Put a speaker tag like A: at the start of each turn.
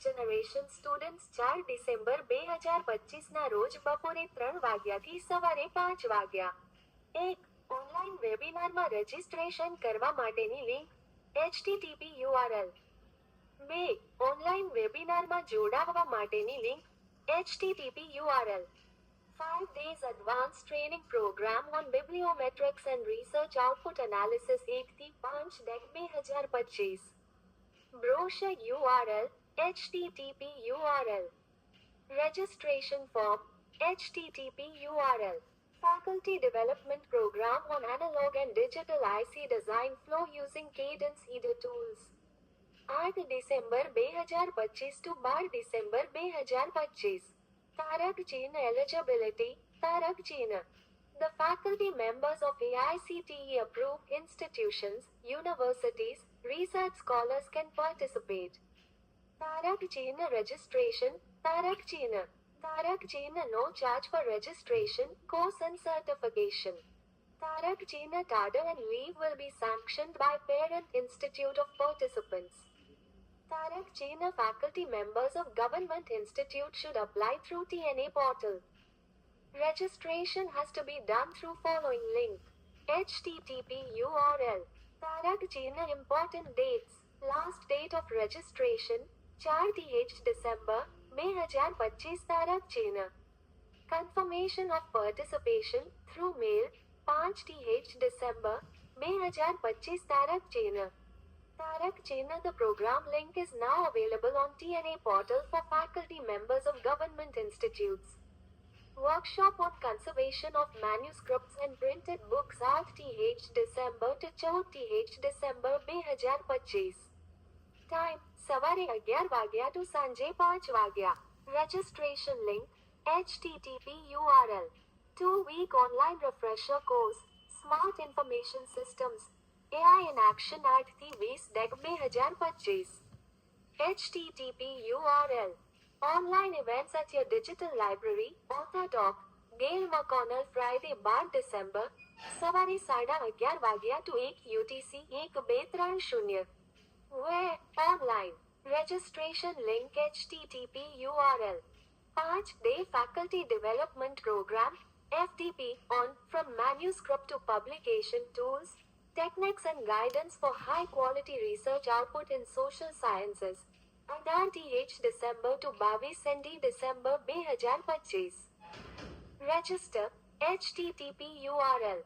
A: Generation students 4 December 2025ના રોજ બપોરે 3 વાગ્યાથી સવારે 5 વાગ્યા. 1. ઓનલાઈન વેબિનારમાં રજિસ્ટ્રેશન કરવા માટેની લિંક http URL 2. ઓનલાઈન વેબિનારમાં જોડાવા માટેની link http URL 5 days advanced training program on bibliometrics and research output analysis 1 થી 5 deck 2025 brochure URL http URL registration form http URL faculty development program on analog and digital IC design flow using Cadence EDA tools 8 December 2025 to 12 December 2025 તારક ચિહ્ન eligibility Tarak ચિહ્ન The faculty members of AICTE approved institutions, universities, research scholars can participate. Tarak ચિહ્ન registration Tarak ચિહ્ન no charge for registration, course and certification. Tarak ચિહ્ન TADA and leave will be sanctioned by parent institute of participants. Tarak ચિહ્ન faculty members of government institute should apply through TNA portal. Registration has to be done through following link http URL Tarak ચિહ્ન important dates last date of registration 4th December 2025 તારક ચિહ્ન confirmation of participation through mail 5th December 2025 તારક ચિહ્ન The program link is now available on TNA portal for faculty members of government institutes. Workshop on conservation of manuscripts and printed books 8th December to 4th December 2025 Time સવારે 11 વાગ્યા to સાંજે 5 વાગ્યા Registration link http URL 2-week online refresher course Smart Information Systems AI in Action 8 થી 20 deck 2025 http URL Online events at your digital library, Author Talk, Gail McConnell Friday 12 December, સવારે 11:30 વાગ્યા to 1 UTC 1230 Where? Online. Registration link http URL 5-day faculty development program FDP on from manuscript to publication tools, techniques and guidance for high quality research output in social sciences. 18th December to 22 December 2025 Register http URL